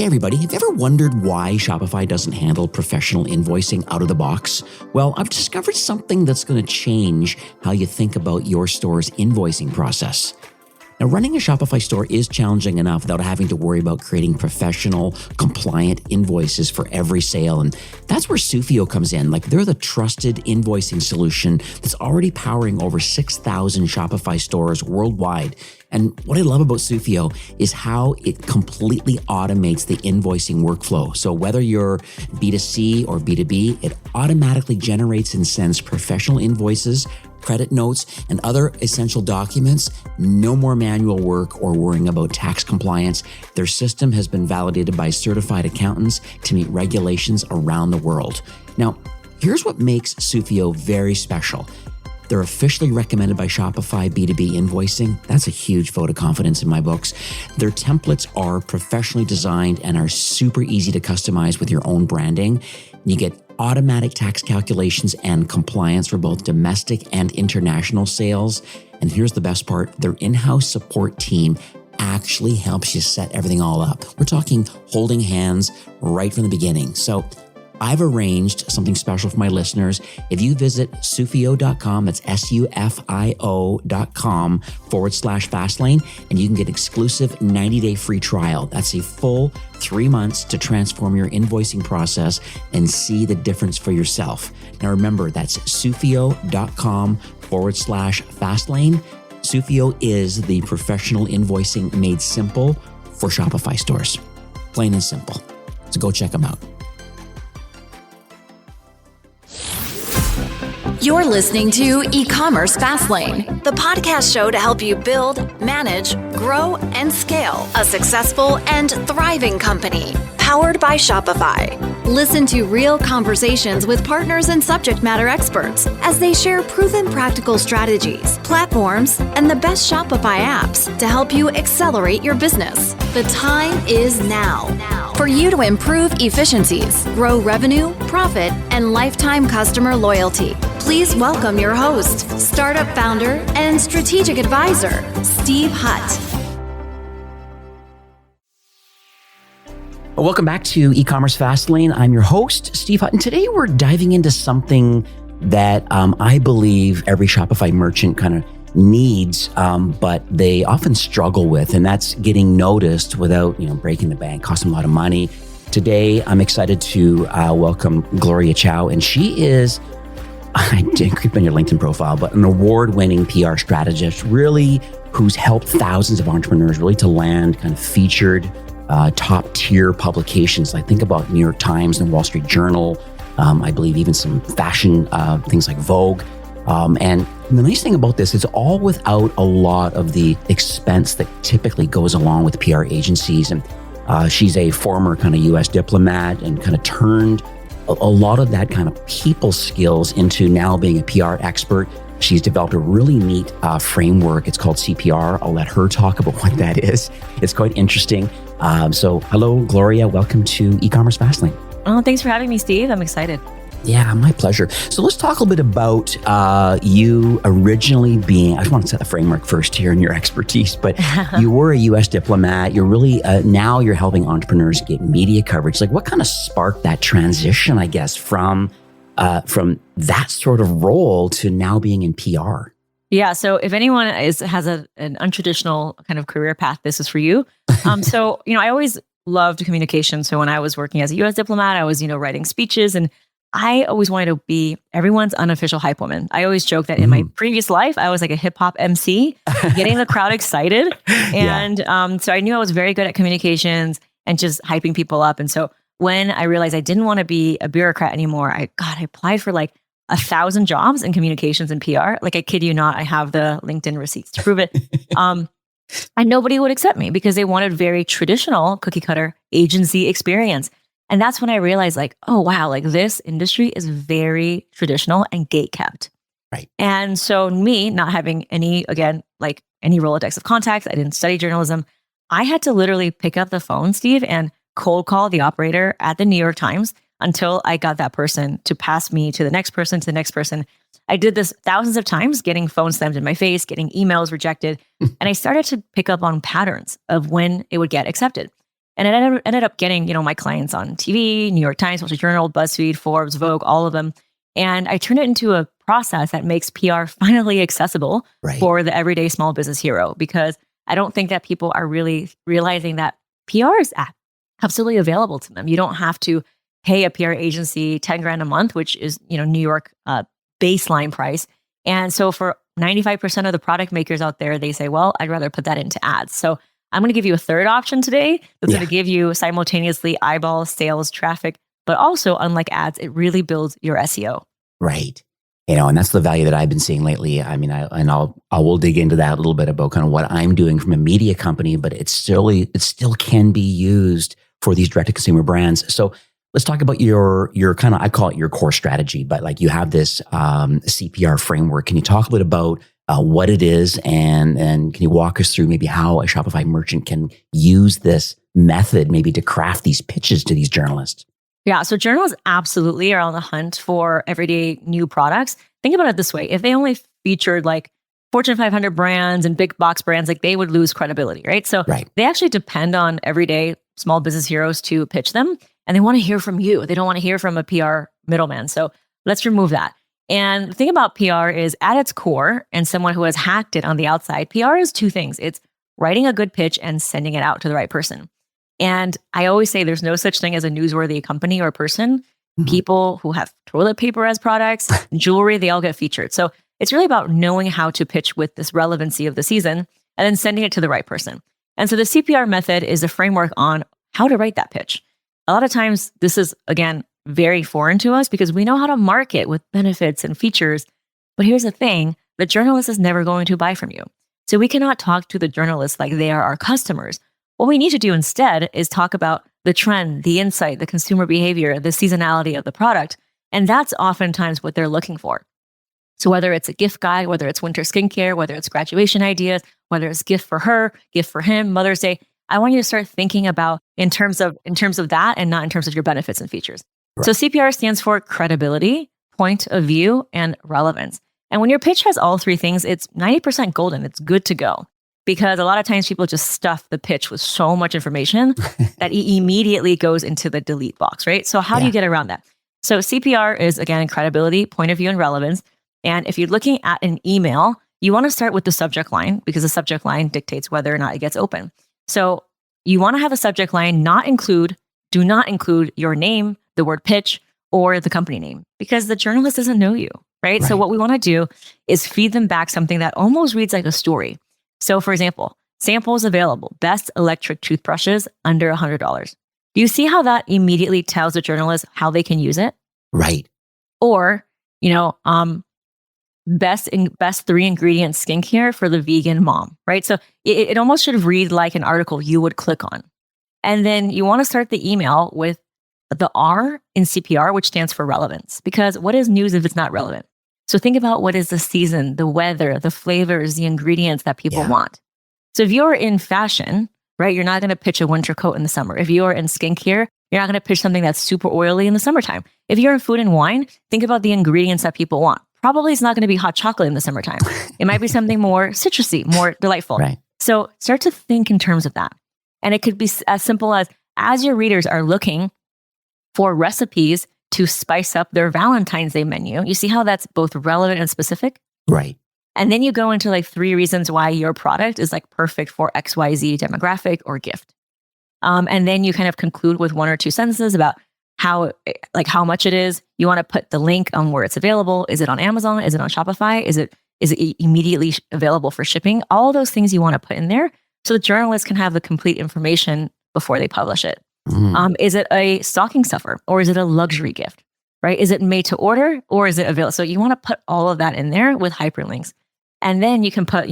Hey everybody, have you ever wondered why Shopify doesn't handle professional invoicing out of the box? Well, I've discovered something that's going to change how you think about your store's invoicing process. Now, running a Shopify store is challenging enough without having to worry about creating professional, compliant invoices for every sale. And that's where Sufio comes in. They're the trusted invoicing solution that's already powering over 6,000 Shopify stores worldwide. And what I love about Sufio is how it completely automates the invoicing workflow. So whether you're B2C or B2B, it automatically generates and sends professional invoices, credit notes, and other essential documents. No more manual work or worrying about tax compliance. Their system has been validated by certified accountants to meet regulations around the world. Now, here's what makes Sufio very special. They're officially recommended by Shopify B2B invoicing. That's a huge vote of confidence in my books. Their templates are professionally designed and are super easy to customize with your own branding. You get automatic tax calculations and compliance for both domestic and international sales. And here's the best part, their in-house support team actually helps you set everything all up. We're talking holding hands right from the beginning. So I've arranged something special for my listeners. If you visit sufio.com, that's sufio.com/fastlane, and you can get exclusive 90-day free trial. That's a full 3 months to transform your invoicing process and see the difference for yourself. Now remember, that's sufio.com/fastlane. Sufio is the professional invoicing made simple for Shopify stores. Plain and simple. So go check them out. You're listening to E-commerce Fastlane, the podcast show to help you build, manage, grow, and scale a successful and thriving company, powered by Shopify. Listen to real conversations with partners and subject matter experts as they share proven practical strategies, platforms, and the best Shopify apps to help you accelerate your business. The time is now for you to improve efficiencies, grow revenue, profit, and lifetime customer loyalty. Please welcome your host, startup founder, and strategic advisor, Steve Hutt. Welcome back to E-commerce Fastlane. I'm your host, Steve Hutt, and today we're diving into something that I believe every Shopify merchant kind of needs, but they often struggle with, and that's getting noticed without, breaking the bank, costing a lot of money. Today, I'm excited to welcome Gloria Chow, and she is, I didn't creep on your LinkedIn profile, but an award-winning PR strategist, really, who's helped thousands of entrepreneurs really to land kind of featured top-tier publications. I think about New York Times and Wall Street Journal. I believe even some fashion things like Vogue. And the nice thing about this is all without a lot of the expense that typically goes along with PR agencies. And she's a former kind of US diplomat and kind of turned a lot of that kind of people skills into now being a PR expert. She's developed a really neat framework. It's called CPR. I'll let her talk about what that is. It's quite interesting. So hello, Gloria. Welcome to E-commerce Fastlane. Oh, thanks for having me, Steve. I'm excited. Yeah, my pleasure. So let's talk a little bit about you originally being, I just want to set the framework first here in your expertise, but you were a US diplomat. You're really, now you're helping entrepreneurs get media coverage. What kind of sparked that transition, I guess, from that sort of role to now being in PR? Yeah. So if anyone has an untraditional kind of career path, this is for you. I always loved communication. So when I was working as a US diplomat, I was, writing speeches, and I always wanted to be everyone's unofficial hype woman. I always joke that in my previous life, I was like a hip hop MC, getting the crowd excited. And so I knew I was very good at communications and just hyping people up. And so when I realized I didn't want to be a bureaucrat anymore, I applied for 1,000 jobs in communications and PR. I kid you not, I have the LinkedIn receipts to prove it. And nobody would accept me because they wanted very traditional cookie cutter agency experience. And that's when I realized oh, wow, this industry is very traditional and gate kept. Right. And so me not having any Rolodex of contacts, I didn't study journalism. I had to literally pick up the phone, Steve, and cold call the operator at the New York Times until I got that person to pass me to the next person, to the next person. I did this thousands of times, getting phone slammed in my face, getting emails rejected. And I started to pick up on patterns of when it would get accepted. And it ended up getting, my clients on TV, New York Times, Wall Street Journal, BuzzFeed, Forbes, Vogue, all of them. And I turned it into a process that makes PR finally accessible for the everyday small business hero, because I don't think that people are really realizing that PR is absolutely available to them. You don't have to pay a PR agency 10 grand a month, which is, New York baseline price. And so for 95% of the product makers out there, they say, well, I'd rather put that into ads. So I'm going to give you a third option today that's going to give you simultaneously eyeballs, sales, traffic, but also, unlike ads, it really builds your SEO. Right. And that's the value that I've been seeing lately. I mean, I will dig into that a little bit about kind of what I'm doing from a media company, but it still can be used for these direct to consumer brands. So let's talk about your kind of, I call it your core strategy, but like you have this CPR framework. Can you talk a bit about what it is, and can you walk us through maybe how a Shopify merchant can use this method maybe to craft these pitches to these journalists? Yeah, so journalists absolutely are on the hunt for everyday new products. Think about it this way. If they only featured like Fortune 500 brands and big box brands, like they would lose credibility, right? So they actually depend on everyday small business heroes to pitch them, and they want to hear from you. They don't want to hear from a PR middleman. So let's remove that. And the thing about PR is, at its core, and someone who has hacked it on the outside, PR is two things. It's writing a good pitch and sending it out to the right person. And I always say there's no such thing as a newsworthy company or person. People who have toilet paper as products, jewelry, they all get featured. So it's really about knowing how to pitch with this relevancy of the season and then sending it to the right person. And so the CPR method is a framework on how to write that pitch. A lot of times this is, again, very foreign to us because we know how to market with benefits and features. But here's the thing, the journalist is never going to buy from you. So we cannot talk to the journalists like they are our customers. What we need to do instead is talk about the trend, the insight, the consumer behavior, the seasonality of the product. And that's oftentimes what they're looking for. So whether it's a gift guide, whether it's winter skincare, whether it's graduation ideas, whether it's gift for her, gift for him, Mother's Day, I want you to start thinking about in terms of that and not in terms of your benefits and features. So CPR stands for credibility, point of view, and relevance. And when your pitch has all three things, it's 90% golden. It's good to go. Because a lot of times people just stuff the pitch with so much information that it immediately goes into the delete box, right? So how do you get around that? So CPR is, again, credibility, point of view, and relevance. And if you're looking at an email, you want to start with the subject line, because the subject line dictates whether or not it gets open. So you want to have a subject line do not include your name, the word pitch, or the company name, because the journalist doesn't know you, right? So what we want to do is feed them back something that almost reads like a story. So for example, samples available, best electric toothbrushes under $100. Do you see how that immediately tells the journalist how they can use it? Right. Or, best 3 ingredient skincare for the vegan mom, right? So it almost should read like an article you would click on. And then you want to start the email with the R in CPR, which stands for relevance, because what is news if it's not relevant? So think about what is the season, the weather, the flavors, the ingredients that people want. So if you're in fashion, right, you're not going to pitch a winter coat in the summer. If you're in skincare, you're not going to pitch something that's super oily in the summertime. If you're in food and wine, think about the ingredients that people want. Probably it's not going to be hot chocolate in the summertime. It might be something more citrusy, more delightful. Right. So start to think in terms of that. And it could be as simple as your readers are looking for recipes to spice up their Valentine's Day menu. You see how that's both relevant and specific? Right. And then you go into like 3 reasons why your product is like perfect for XYZ demographic or gift. And then you kind of conclude with 1 or 2 sentences about how much it is. You want to put the link on where it's available. Is it on Amazon? Is it on Shopify? Is it immediately available for shipping? All those things you want to put in there so the journalist can have the complete information before they publish it. Is it a stocking stuffer or is it a luxury gift, right? Is it made to order or is it available? So you want to put all of that in there with hyperlinks. And then you can put,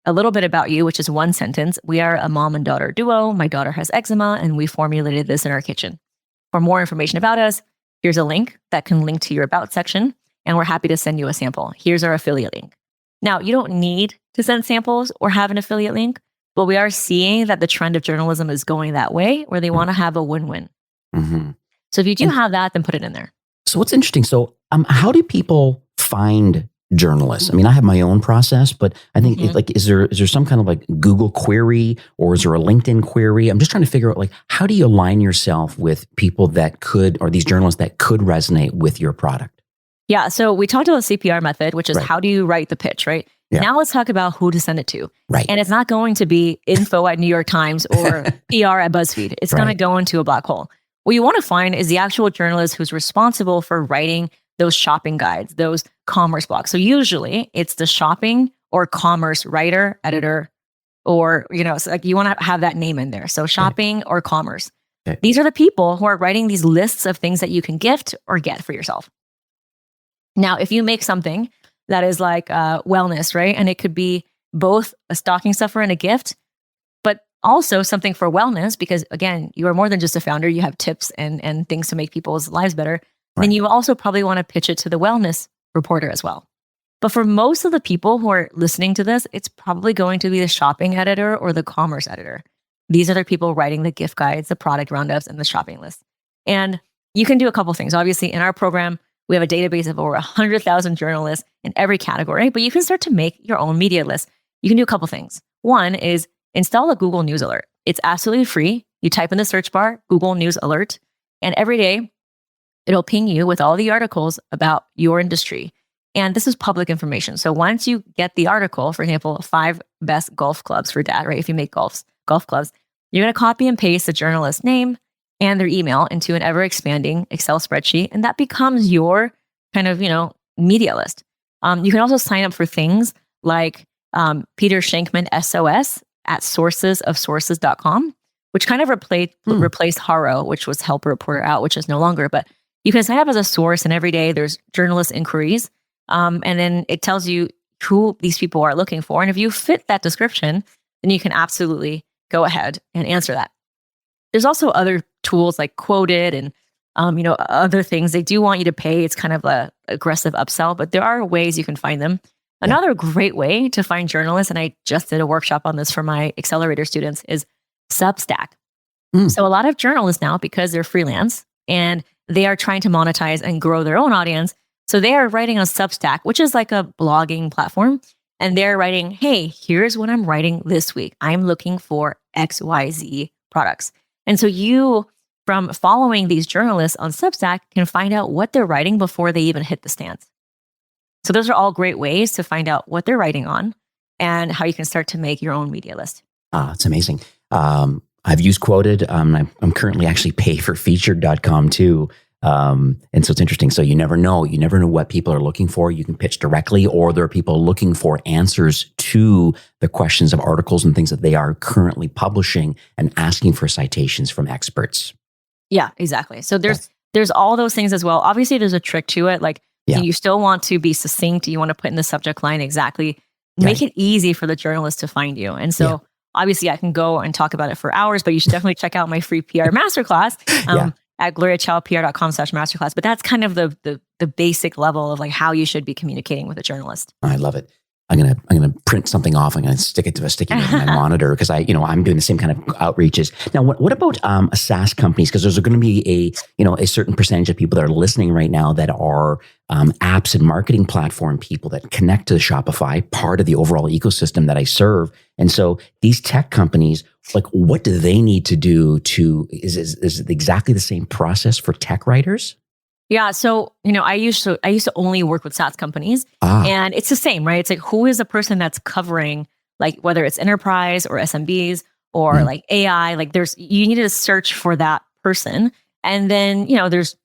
a little bit about you, which is 1 sentence. We are a mom and daughter duo. My daughter has eczema and we formulated this in our kitchen. For more information about us, here's a link that can link to your about section. And we're happy to send you a sample. Here's our affiliate link. Now, you don't need to send samples or have an affiliate link, but we are seeing that the trend of journalism is going that way, where they want to have a win-win. So if you do have that, then put it in there. So what's interesting, how do people find journalists? I mean, I have my own process, but I think is there some kind of like Google query or is there a LinkedIn query? I'm just trying to figure out, like, how do you align yourself with people that could, or these journalists that could resonate with your product? Yeah. So we talked about the CPR method, which is Right. how do you write the pitch, right? Yeah. Now let's talk about who to send it to. Right. And it's not going to be info at New York Times or PR at BuzzFeed. It's going to Right. go into a black hole. What you want to find is the actual journalist who's responsible for writing those shopping guides, those commerce blogs. So usually it's the shopping or commerce writer, editor, or, so like you want to have that name in there. So shopping or commerce. Okay. These are the people who are writing these lists of things that you can gift or get for yourself. Now, if you make something that is like wellness, right? And it could be both a stocking stuffer and a gift, but also something for wellness, because again, you are more than just a founder. You have tips and things to make people's lives better. Right. Then you also probably want to pitch it to the wellness reporter as well. But for most of the people who are listening to this, it's probably going to be the shopping editor or the commerce editor. These are the people writing the gift guides, the product roundups, and the shopping list. And you can do a couple things. Obviously, in our program, we have a database of over 100,000 journalists in every category, but you can start to make your own media list. You can do a couple things. One is install a Google News Alert. It's absolutely free. You type in the search bar, Google News Alert, and every day it'll ping you with all the articles about your industry. And this is public information. So once you get the article, for example, 5 best golf clubs for dad, right? If you make golf clubs, you're going to copy and paste the journalist's name and their email into an ever-expanding Excel spreadsheet. And that becomes your kind of, media list. You can also sign up for things like Peter Shankman SOS at sourcesofsources.com, which kind of replaced Haro, which was Help a Reporter Out, which is no longer. But you can sign up as a source, and every day there's journalist inquiries. And then it tells you who these people are looking for. And if you fit that description, then you can absolutely go ahead and answer that. There's also other tools like Quoted and other things. They do want you to pay. It's kind of a aggressive upsell, but there are ways you can find them. Another great way to find journalists, and I just did a workshop on this for my accelerator students, is Substack. So a lot of journalists now, because they're freelance and they are trying to monetize and grow their own audience, so they are writing on Substack, which is like a blogging platform. And they're writing, hey, here's what I'm writing this week. I'm looking for XYZ products. And so you, from following these journalists on Substack, can find out what they're writing before they even hit the stands. So those are all great ways to find out what they're writing on and how you can start to make your own media list. It's amazing. I've used Quoted. I'm currently actually pay for featured.com too. And so it's interesting. So you never know what people are looking for. You can pitch directly, or there are people looking for answers to the questions of articles and things that they are currently publishing and asking for citations from experts. Yeah, exactly. So there's all those things as well. Obviously, there's a trick to it. Like you still want to be succinct. You want to put in the subject line exactly. Make it easy for the journalist to find you. And so obviously I can go and talk about it for hours, but you should definitely check out my free PR masterclass. At gloriachowpr.com/masterclass. But that's kind of the basic level of like how you should be communicating with a journalist. I love it. I'm gonna print something off. I'm gonna stick it to a sticky note on my monitor because I'm doing the same kind of outreaches. Now, what about SaaS companies? Because there's going to be a certain percentage of people that are listening right now that are apps and marketing platform people that connect to Shopify, part of the overall ecosystem that I serve. And so these tech companies, like, what do they need to do is it exactly the same process for tech writers? Yeah. So, I used to only work with SaaS companies and it's the same, right? It's like, who is the person that's covering, like, whether it's enterprise or SMBs or like AI, like you need to search for that person. And then, there's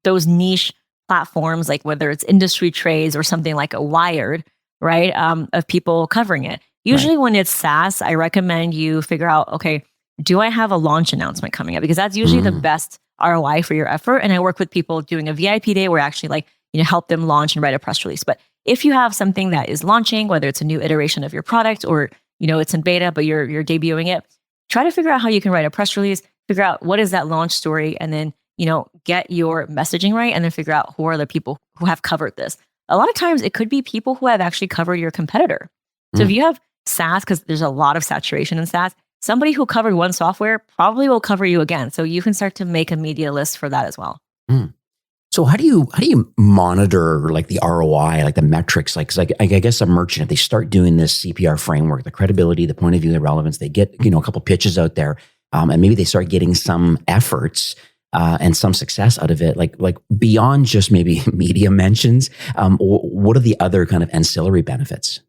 those niche platforms, like whether it's industry trades or something like a Wired, right? Of people covering it. Usually when it's SaaS, I recommend you figure out, okay, do I have a launch announcement coming up? Because that's usually the best ROI for your effort. And I work with people doing a VIP day where I actually help them launch and write a press release. But if you have something that is launching, whether it's a new iteration of your product or, it's in beta, but you're debuting it, try to figure out how you can write a press release, figure out what is that launch story, and then, get your messaging right, and then figure out who are the people who have covered this. A lot of times it could be people who have actually covered your competitor. So if you have SaaS, because there's a lot of saturation in SaaS, somebody who covered one software probably will cover you again. So you can start to make a media list for that as well. So So how do you monitor like the ROI, like the metrics? Like, cause I guess a merchant, if they start doing this CPR framework, the credibility, the point of view, the relevance, they get, a couple pitches out there, and maybe they start getting some efforts, and some success out of it, like beyond just maybe media mentions. What are the other kind of ancillary benefits?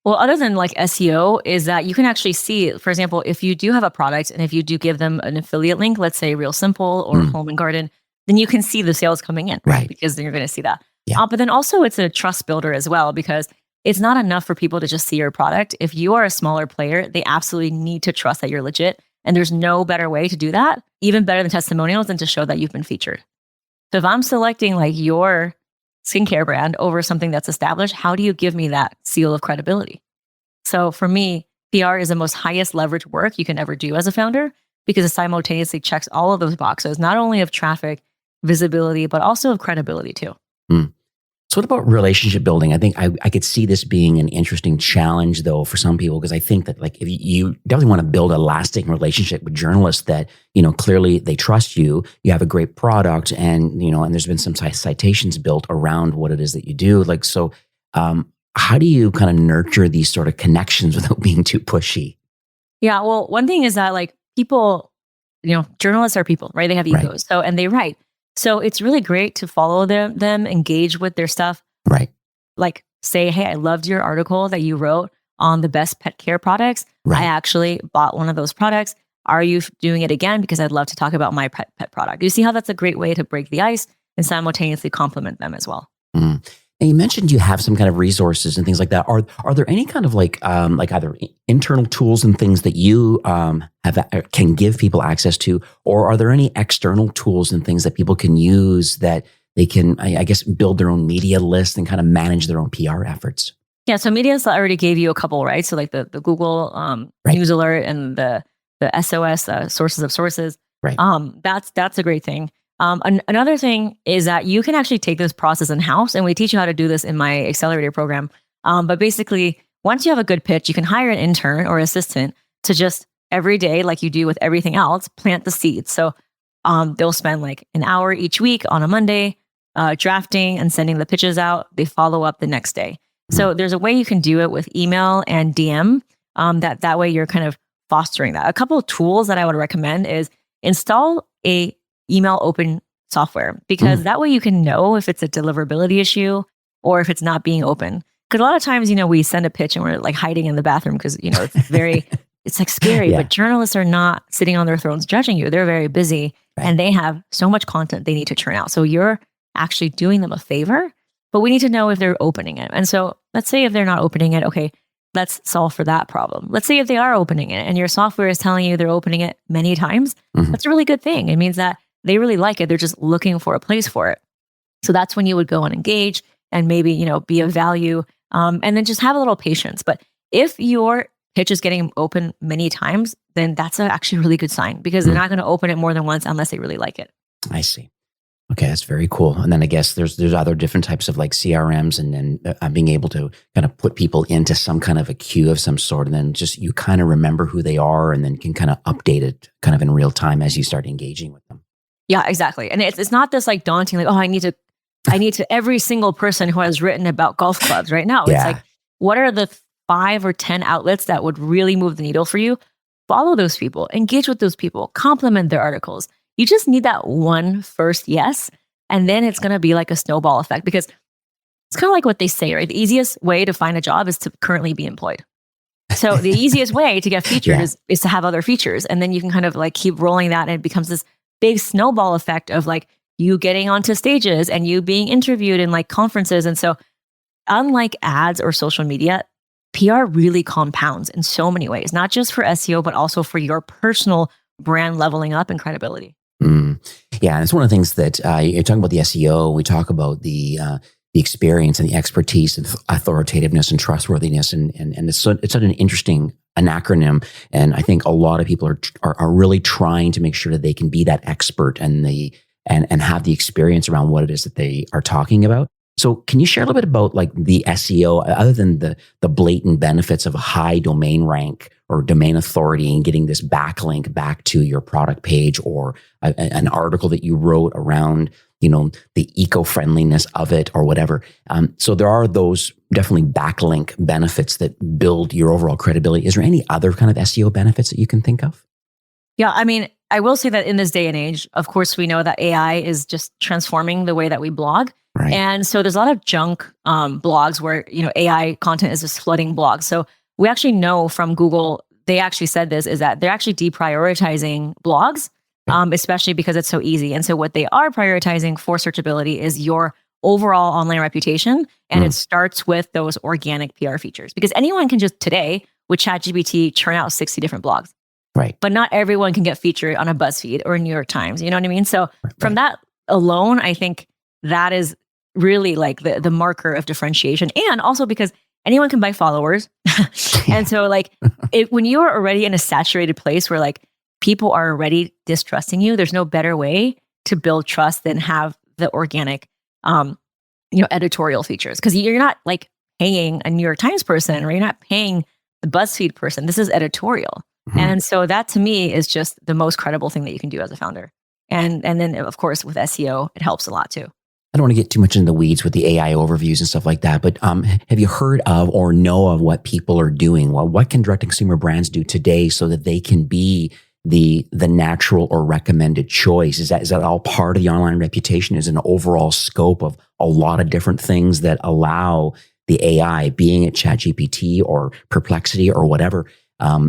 Well, other than like SEO, is that you can actually see, for example, if you do have a product and if you do give them an affiliate link, let's say Real Simple or Home and Garden, then you can see the sales coming in, Right. because then you're going to see that. Yeah. But then also it's a trust builder as well, because it's not enough for people to just see your product. If you are a smaller player, they absolutely need to trust that you're legit. And there's no better way to do that, even better than testimonials, than to show that you've been featured. So if I'm selecting like your skincare brand over something that's established, how do you give me that seal of credibility? So for me, PR is the most highest leverage work you can ever do as a founder, because it simultaneously checks all of those boxes, not only of traffic, visibility, but also of credibility too. So what about relationship building? I think I could see this being an interesting challenge though for some people, because I think that like if you definitely want to build a lasting relationship with journalists that, clearly they trust you, you have a great product, and, and there's been some citations built around what it is that you do. Like, so how do you kind of nurture these sort of connections without being too pushy? Yeah, well, one thing is that like people, journalists are people, right? They have egos. Right. So, and they write. So it's really great to follow them, engage with their stuff. Right. Like say, hey, I loved your article that you wrote on the best pet care products. Right. I actually bought one of those products. Are you doing it again? Because I'd love to talk about my pet product. You see how that's a great way to break the ice and simultaneously compliment them as well. Mm. And you mentioned you have some kind of resources and things like that. Are there any kind of like either internal tools and things that you can give people access to, or are there any external tools and things that people can use that they can, I guess, build their own media list and kind of manage their own PR efforts? Yeah, so Media's I already gave you a couple, right? So like the Google Right. News Alert and the SOS sources of sources. Right. That's a great thing. Another thing is that you can actually take this process in-house, and we teach you how to do this in my accelerator program. But basically, once you have a good pitch, you can hire an intern or assistant to just every day, like you do with everything else, plant the seeds. So they'll spend like an hour each week on a Monday drafting and sending the pitches out. They follow up the next day. So there's a way you can do it with email and DM. That way you're kind of fostering that. A couple of tools that I would recommend is install a email open software, because that way you can know if it's a deliverability issue or if it's not being open. Because a lot of times, we send a pitch and we're like hiding in the bathroom because, it's very, it's like scary, Yeah. But journalists are not sitting on their thrones judging you. They're very busy, Right. and they have so much content they need to churn out. So you're actually doing them a favor, but we need to know if they're opening it. And so let's say if they're not opening it, okay, let's solve for that problem. Let's say if they are opening it and your software is telling you they're opening it many times, that's a really good thing. It means that they really like it. They're just looking for a place for it. So that's when you would go and engage and maybe, be of value, and then just have a little patience. But if your pitch is getting open many times, then that's actually a really good sign, because they're not going to open it more than once unless they really like it. I see. Okay, that's very cool. And then I guess there's other different types of like CRMs, and then being able to kind of put people into some kind of a queue of some sort, and then just you kind of remember who they are, and then can kind of update it kind of in real time as you start engaging with them. Yeah, exactly. And it's not this like daunting, like, oh, I need to every single person who has written about golf clubs right now. Yeah. It's like, what are the 5 or 10 outlets that would really move the needle for you? Follow those people, engage with those people, compliment their articles. You just need that one first yes. And then it's going to be like a snowball effect, because it's kind of like what they say, right? The easiest way to find a job is to currently be employed. So the easiest way to get featured is to have other features. And then you can kind of like keep rolling that, and it becomes this big snowball effect of like you getting onto stages and you being interviewed in like conferences. And so unlike ads or social media, PR really compounds in so many ways, not just for SEO, but also for your personal brand leveling up and credibility. Yeah, and it's one of the things that you're talking about the SEO. We talk about the experience and the expertise and authoritativeness and trustworthiness, and it's such an interesting an acronym. And I think a lot of people are really trying to make sure that they can be that expert and have the experience around what it is that they are talking about. So can you share a little bit about like the SEO, other than the blatant benefits of a high domain rank or domain authority and getting this backlink back to your product page, or an article that you wrote around, the eco-friendliness of it or whatever. So there are those definitely backlink benefits that build your overall credibility. Is there any other kind of SEO benefits that you can think of? Yeah, I mean, I will say that in this day and age, of course, we know that AI is just transforming the way that we blog. Right. And so there's a lot of junk blogs where, AI content is just flooding blogs. So we actually know from Google, they actually said this, is that they're actually deprioritizing blogs, especially because it's so easy. And so what they are prioritizing for searchability is your overall online reputation. And it starts with those organic PR features, because anyone can just today with ChatGPT churn out 60 different blogs. Right. But not everyone can get featured on a BuzzFeed or a New York Times. You know what I mean? So from that alone, I think that is really like the marker of differentiation. And also because anyone can buy followers. And so like when you are already in a saturated place where like people are already distrusting you, there's no better way to build trust than have the organic, editorial features. Because you're not like paying a New York Times person, or you're not paying the BuzzFeed person. This is editorial. And so that to me is just the most credible thing that you can do as a founder. And then of course with SEO, it helps a lot too. I don't want to get too much into the weeds with the AI overviews and stuff like that, but have you heard of or know of what people are doing? Well, what can direct-to-consumer brands do today so that they can be the natural or recommended choice? Is that all part of the online reputation? Is an overall scope of a lot of different things that allow the AI, being it ChatGPT or Perplexity or whatever?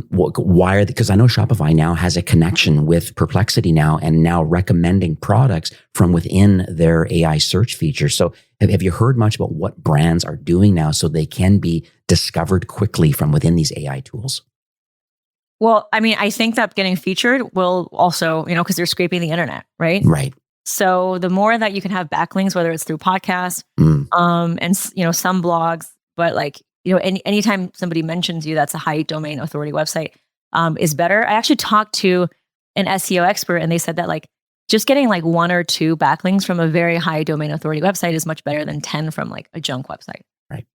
Why because I know Shopify now has a connection with Perplexity now, and now recommending products from within their AI search feature. So have you heard much about what brands are doing now so they can be discovered quickly from within these AI tools? Well, I mean, I think that getting featured will also, because they're scraping the internet, right? Right. So the more that you can have backlinks, whether it's through podcasts, and some blogs, but like, anytime somebody mentions you, that's a high domain authority website, is better. I actually talked to an SEO expert, and they said that like just getting like 1 or 2 backlinks from a very high domain authority website is much better than 10 from like a junk website. Right.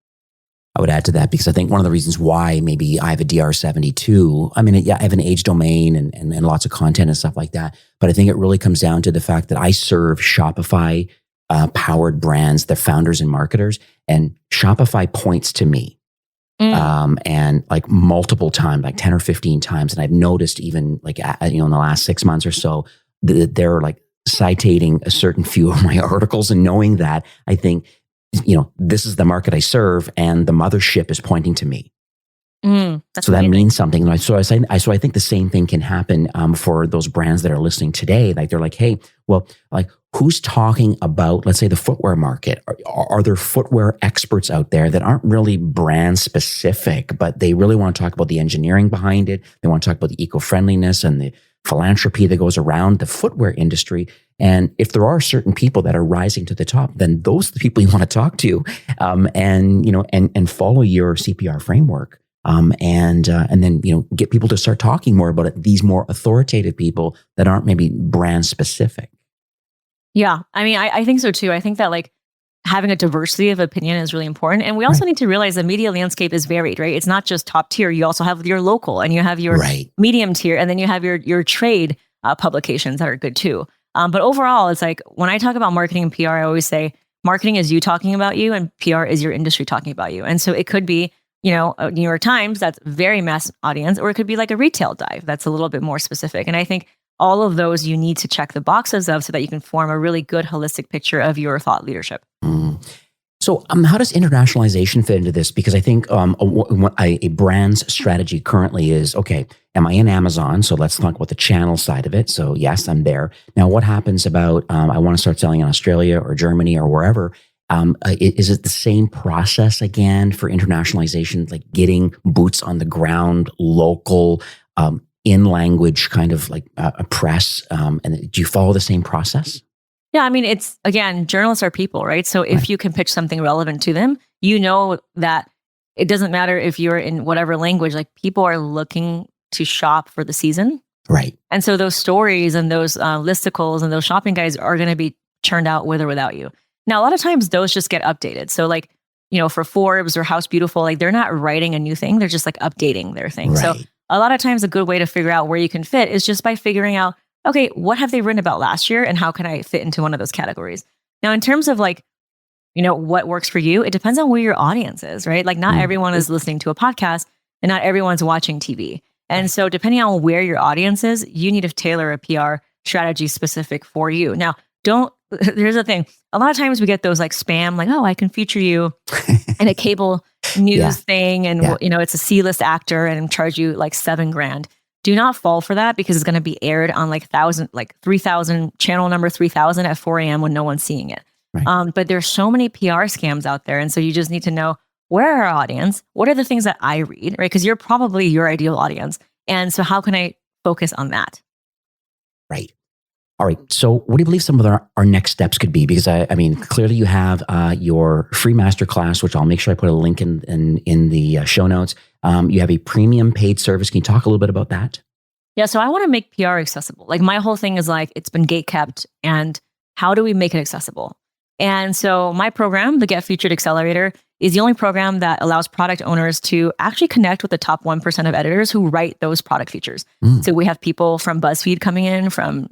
I would add to that, because I think one of the reasons why maybe I have a DR72, I mean, I have an age domain and lots of content and stuff like that. But I think it really comes down to the fact that I serve Shopify powered brands, the founders and marketers, and Shopify points to me. And like multiple times, like 10 or 15 times. And I've noticed even like, in the last 6 months or so, they're like citating a certain few of my articles, and knowing that, I think, this is the market I serve and the mothership is pointing to me. So that means something. So I think the same thing can happen for those brands that are listening today. Like they're like, hey, well, like who's talking about, let's say, the footwear market? Are there footwear experts out there that aren't really brand specific, but they really want to talk about the engineering behind it? They want to talk about the eco-friendliness and the philanthropy that goes around the footwear industry. And if there are certain people that are rising to the top, then those are the people you want to talk to, and follow your CPR framework. And then, get people to start talking more about it. These more authoritative people that aren't maybe brand specific. Yeah. I mean, I think so too. I think that like having a diversity of opinion is really important. And we also need to realize the media landscape is varied, right? It's not just top tier. You also have your local, and you have your medium tier, and then you have your trade publications that are good too. But overall, it's like when I talk about marketing and PR, I always say marketing is you talking about you, and PR is your industry talking about you. And so it could be, a New York Times, that's very mass audience, or it could be like a retail dive that's a little bit more specific. And I think all of those you need to check the boxes of so that you can form a really good holistic picture of your thought leadership. So how does internationalization fit into this? Because I think a brand's strategy currently is, okay, am I in Amazon? So let's talk about the channel side of it. So yes, I'm there. Now, what happens about, I want to start selling in Australia or Germany or wherever? Is it the same process again for internationalization, like getting boots on the ground, local, in language kind of like a press? And do you follow the same process? Yeah, I mean, it's, again, journalists are people, right? So if you can pitch something relevant to them, that it doesn't matter if you're in whatever language, like people are looking to shop for the season. Right. And so those stories and those listicles and those shopping guides are going to be churned out with or without you. Now, a lot of times those just get updated. So like, for Forbes or House Beautiful, like they're not writing a new thing. They're just like updating their thing. Right. So a lot of times a good way to figure out where you can fit is just by figuring out, okay, what have they written about last year and how can I fit into one of those categories? Now, in terms of like, what works for you, it depends on where your audience is, right? Like not everyone is listening to a podcast and not everyone's watching TV. And so depending on where your audience is, you need to tailor a PR strategy specific for you. Now, here's the thing. A lot of times we get those like spam, like, oh, I can feature you in a cable news thing. And, it's a C-list actor and charge you like $7,000. Do not fall for that because it's going to be aired on like 3,000, channel number 3,000 at 4 a.m. when no one's seeing it. Right. But there's so many PR scams out there. And so you just need to know, where are our audience? What are the things that I read, right? Because you're probably your ideal audience. And so how can I focus on that? Right. All right. So what do you believe some of our next steps could be? Because I mean, clearly you have your free masterclass, which I'll make sure I put a link in the show notes. You have a premium paid service. Can you talk a little bit about that? Yeah. So I want to make PR accessible. Like my whole thing is like, it's been gatekept, and how do we make it accessible? And so my program, the Get Featured Accelerator, is the only program that allows product owners to actually connect with the top 1% of editors who write those product features. So we have people from BuzzFeed coming in, from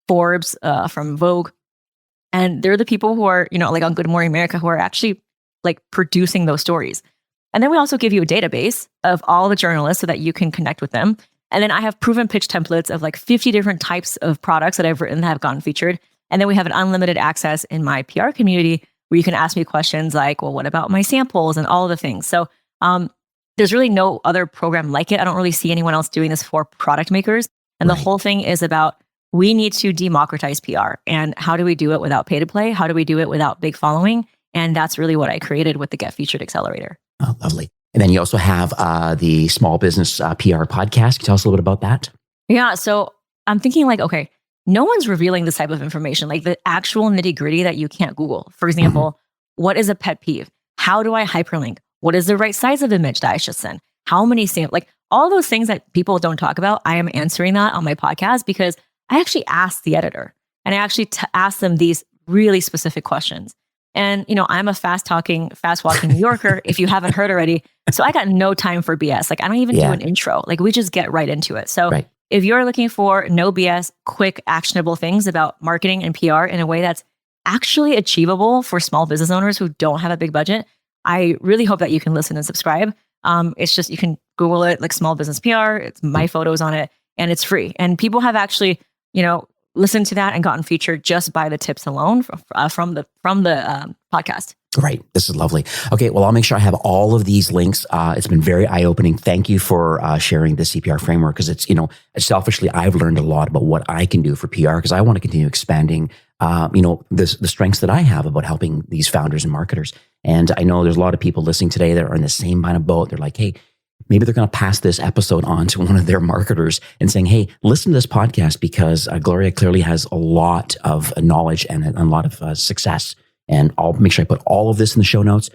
Forbes, from Vogue. And they're the people who are, like on Good Morning America, who are actually like producing those stories. And then we also give you a database of all the journalists so that you can connect with them. And then I have proven pitch templates of like 50 different types of products that I've written that have gotten featured. And then we have an unlimited access in my PR community where you can ask me questions like, well, what about my samples and all of the things? So there's really no other program like it. I don't really see anyone else doing this for product makers. And the whole thing is about, we need to democratize PR. And how do we do it without pay to play? How do we do it without big following? And that's really what I created with the Get Featured Accelerator. Oh, lovely. And then you also have the Small Business PR podcast. Can you tell us a little bit about that? Yeah. So I'm thinking like, okay, no one's revealing this type of information, like the actual nitty gritty that you can't Google. For example, what is a pet peeve? How do I hyperlink? What is the right size of image that I should send? How many samples? Like all those things that people don't talk about, I am answering that on my podcast because I actually asked the editor and I actually asked them these really specific questions. And, I'm a fast-walking New Yorker, if you haven't heard already. So I got no time for BS. Like I don't even do an intro. Like we just get right into it. So if you're looking for no BS, quick, actionable things about marketing and PR in a way that's actually achievable for small business owners who don't have a big budget, I really hope that you can listen and subscribe. It's just, you can Google it, like Small Business PR. It's my photos on it, and it's free. And people have actually, listened to that and gotten featured just by the tips alone from the podcast. Right. This is lovely. Okay. Well, I'll make sure I have all of these links. It's been very eye-opening. Thank you for sharing the CPR framework, because it's, selfishly, I've learned a lot about what I can do for PR, because I want to continue expanding, the strengths that I have about helping these founders and marketers. And I know there's a lot of people listening today that are in the same kind of boat. They're like, hey, maybe they're going to pass this episode on to one of their marketers and saying, hey, listen to this podcast, because Gloria clearly has a lot of knowledge and a lot of success. And I'll make sure I put all of this in the show notes.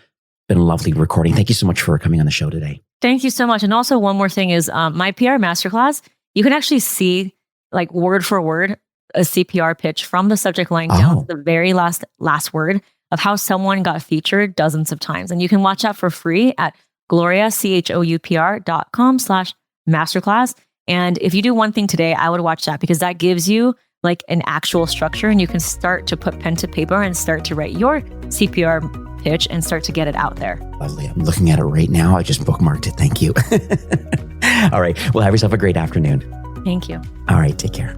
Been a lovely recording. Thank you so much for coming on the show today. Thank you so much. And also one more thing is my PR masterclass, you can actually see like word for word a CPR pitch from the subject line down to the very last word of how someone got featured dozens of times. And you can watch that for free at gloriachoupr.com/masterclass. And if you do one thing today, I would watch that, because that gives you like an actual structure, and you can start to put pen to paper and start to write your CPR pitch and start to get it out there. Lovely. I'm looking at it right now. I just bookmarked it. Thank you. All right. Well, have yourself a great afternoon. Thank you. All right. Take care.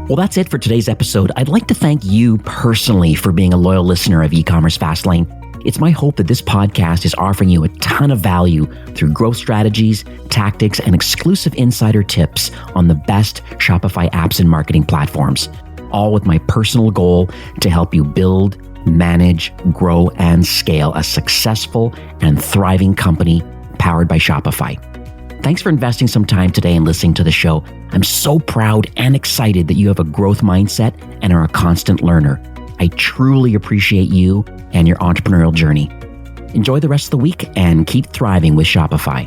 Well, that's it for today's episode. I'd like to thank you personally for being a loyal listener of E-commerce Fastlane. It's my hope that this podcast is offering you a ton of value through growth strategies, tactics, and exclusive insider tips on the best Shopify apps and marketing platforms, all with my personal goal to help you build, manage, grow, and scale a successful and thriving company powered by Shopify. Thanks for investing some time today and listening to the show. I'm so proud and excited that you have a growth mindset and are a constant learner. I truly appreciate you and your entrepreneurial journey. Enjoy the rest of the week and keep thriving with Shopify.